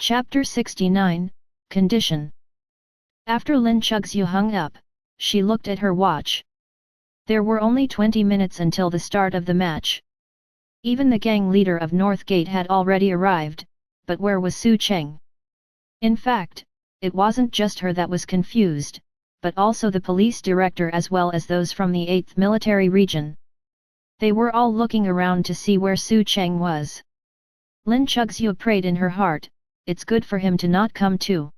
Chapter 69, Condition. After Lin Chugxiu hung up, she looked at her watch. There were only 20 minutes until the start of the match. Even the gang leader of North Gate had already arrived, but where was Su Cheng? In fact, it wasn't just her that was confused, but also the police director as well as those from the 8th Military Region. They were all looking around to see where Su Cheng was. Lin Chugxiu prayed in her heart, it's good for him to not come too.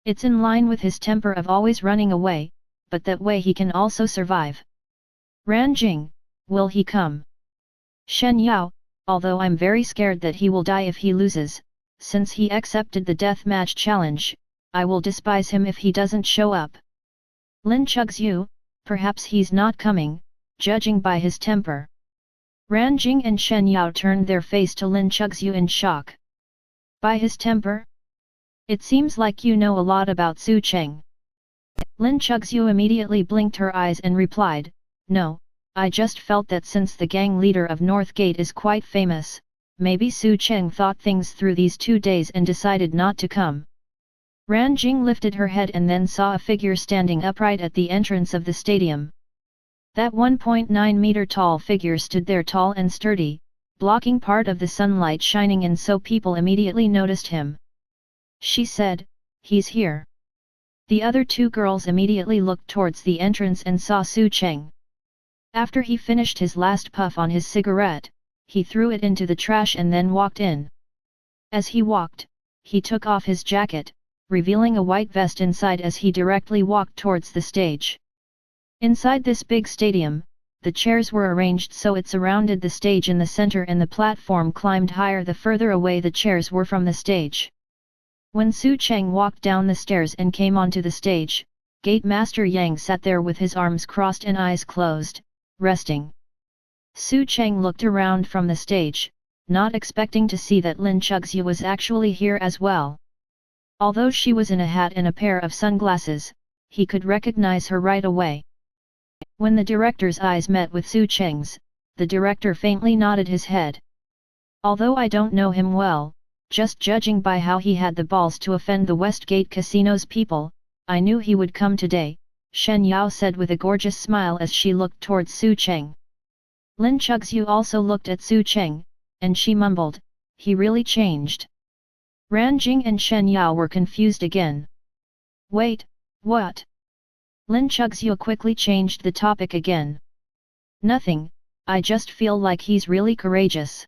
It's in line with his temper of always running away, but that way he can also survive. Ran Jing, will he come? Shen Yao, although I'm very scared that he will die if he loses, since he accepted the death match challenge, I will despise him if he doesn't show up. Lin Chugxiu, perhaps he's not coming, judging by his temper. Ran Jing and Shen Yao turned their face to Lin Chugxiu in shock. By his temper? It seems like you know a lot about Su Cheng. Lin Chugxiu immediately blinked her eyes and replied, no, I just felt that since the gang leader of North Gate is quite famous, maybe Su Cheng thought things through these 2 days and decided not to come. Ran Jing lifted her head and then saw a figure standing upright at the entrance of the stadium. That 1.9 meter tall figure stood there tall and sturdy, blocking part of the sunlight shining in so people immediately noticed him. She said, he's here. The other 2 girls immediately looked towards the entrance and saw Su Cheng. After he finished his last puff on his cigarette, he threw it into the trash and then walked in. As he walked, he took off his jacket, revealing a white vest inside as he directly walked towards the stage. Inside this big stadium, the chairs were arranged so it surrounded the stage in the center and the platform climbed higher the further away the chairs were from the stage. When Su Cheng walked down the stairs and came onto the stage, Gate Master Yang sat there with his arms crossed and eyes closed, resting. Su Cheng looked around from the stage, not expecting to see that Lin Chugxiu was actually here as well. Although she was in a hat and a pair of sunglasses, he could recognize her right away. When the director's eyes met with Su Cheng's, the director faintly nodded his head. Although I don't know him well, just judging by how he had the balls to offend the Westgate Casino's people, I knew he would come today, Shen Yao said with a gorgeous smile as she looked towards Su Cheng. Lin Chugxiu also looked at Su Cheng, and she mumbled, he really changed. Ran Jing and Shen Yao were confused again. Wait, what? Lin Chugxiu quickly changed the topic again. Nothing, I just feel like he's really courageous.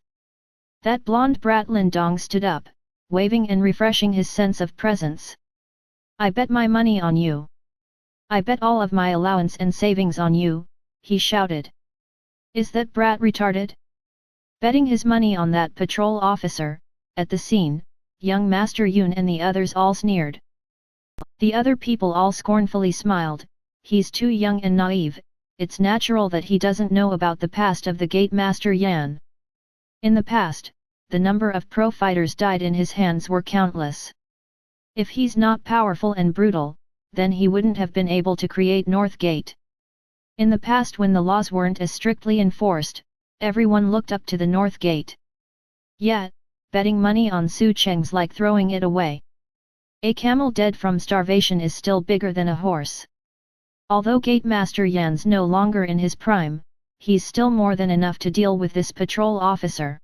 That blonde brat Lin Dong stood up, waving and refreshing his sense of presence. I bet my money on you. I bet all of my allowance and savings on you, he shouted. Is that brat retarded? Betting his money on that patrol officer. At the scene, young Master Yun and the others all sneered. The other people all scornfully smiled. He's too young and naive, it's natural that he doesn't know about the past of the Gate Master Yan. In the past, the number of pro fighters died in his hands were countless. If he's not powerful and brutal, then he wouldn't have been able to create North Gate. In the past when the laws weren't as strictly enforced, everyone looked up to the North Gate. Yet, betting money on Su Cheng's like throwing it away. A camel dead from starvation is still bigger than a horse. Although Gate Master Yan's no longer in his prime, he's still more than enough to deal with this patrol officer.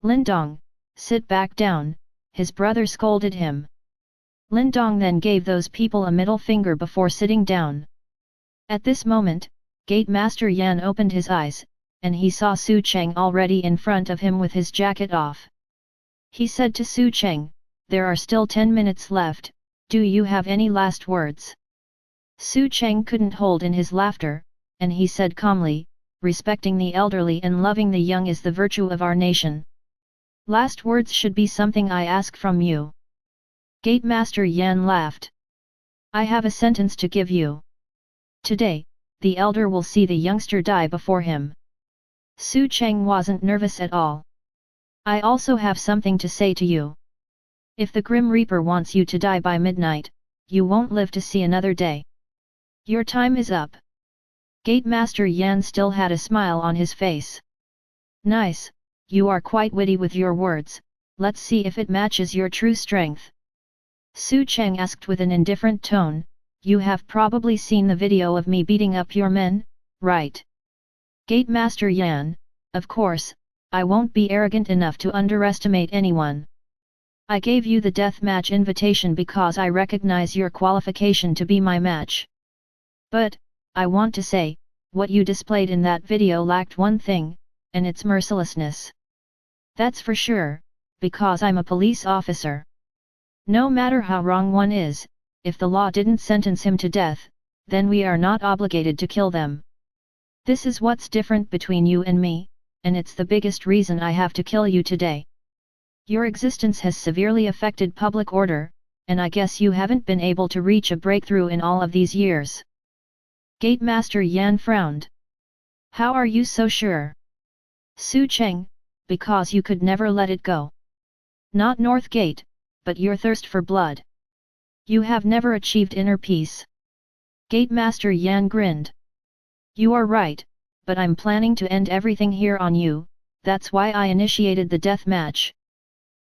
Lin Dong, sit back down, his brother scolded him. Lin Dong then gave those people a middle finger before sitting down. At this moment, Gate Master Yan opened his eyes, and he saw Su Cheng already in front of him with his jacket off. He said to Su Cheng, there are still 10 minutes left, do you have any last words? Su Cheng couldn't hold in his laughter, and he said calmly, respecting the elderly and loving the young is the virtue of our nation. Last words should be something I ask from you. Gate Master Yan laughed. I have a sentence to give you. Today, the elder will see the youngster die before him. Su Cheng wasn't nervous at all. I also have something to say to you. If the Grim Reaper wants you to die by midnight, you won't live to see another day. Your time is up. Gate Master Yan still had a smile on his face. Nice, you are quite witty with your words, let's see if it matches your true strength. Su Cheng asked with an indifferent tone, you have probably seen the video of me beating up your men, right? Gate Master Yan, of course, I won't be arrogant enough to underestimate anyone. I gave you the death match invitation because I recognize your qualification to be my match. But, I want to say, what you displayed in that video lacked one thing, and it's mercilessness. That's for sure, because I'm a police officer. No matter how wrong one is, if the law didn't sentence him to death, then we are not obligated to kill them. This is what's different between you and me, and it's the biggest reason I have to kill you today. Your existence has severely affected public order, and I guess you haven't been able to reach a breakthrough in all of these years. Gate Master Yan frowned. How are you so sure? Su Cheng, because you could never let it go. Not North Gate, but your thirst for blood. You have never achieved inner peace. Gate Master Yan grinned. You are right, but I'm planning to end everything here on you, that's why I initiated the death match.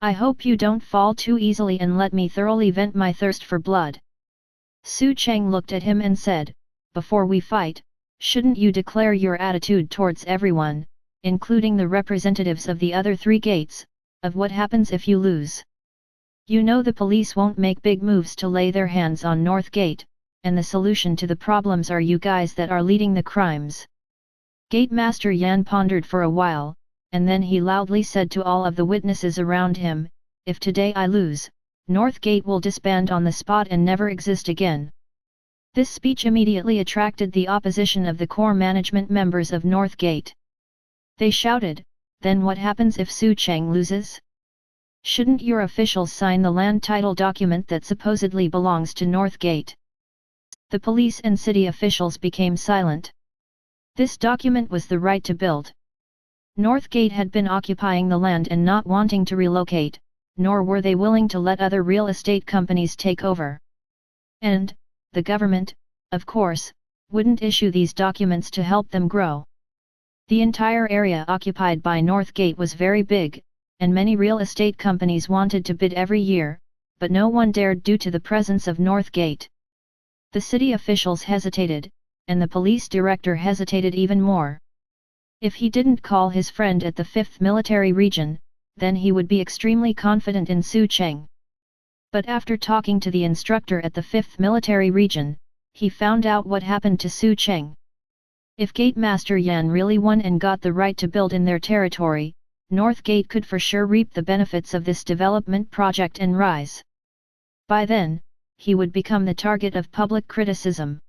I hope you don't fall too easily and let me thoroughly vent my thirst for blood. Su Cheng looked at him and said, before we fight, shouldn't you declare your attitude towards everyone, including the representatives of the other 3 gates, of what happens if you lose? You know the police won't make big moves to lay their hands on North Gate, and the solution to the problems are you guys that are leading the crimes. Gate Master Yan pondered for a while, and then he loudly said to all of the witnesses around him, if today I lose, North Gate will disband on the spot and never exist again. This speech immediately attracted the opposition of the core management members of North Gate. They shouted, then what happens if Su Cheng loses? Shouldn't your officials sign the land title document that supposedly belongs to North Gate? The police and city officials became silent. This document was the right to build. North Gate had been occupying the land and not wanting to relocate, nor were they willing to let other real estate companies take over. And, the government, of course, wouldn't issue these documents to help them grow. The entire area occupied by North Gate was very big, and many real estate companies wanted to bid every year, but no one dared due to the presence of North Gate. The city officials hesitated, and the police director hesitated even more. If he didn't call his friend at the 5th Military Region, then he would be extremely confident in Su Cheng. But after talking to the instructor at the 5th Military Region, he found out what happened to Su Cheng. If Gate Master Yan really won and got the right to build in their territory, North Gate could for sure reap the benefits of this development project and rise. By then, he would become the target of public criticism.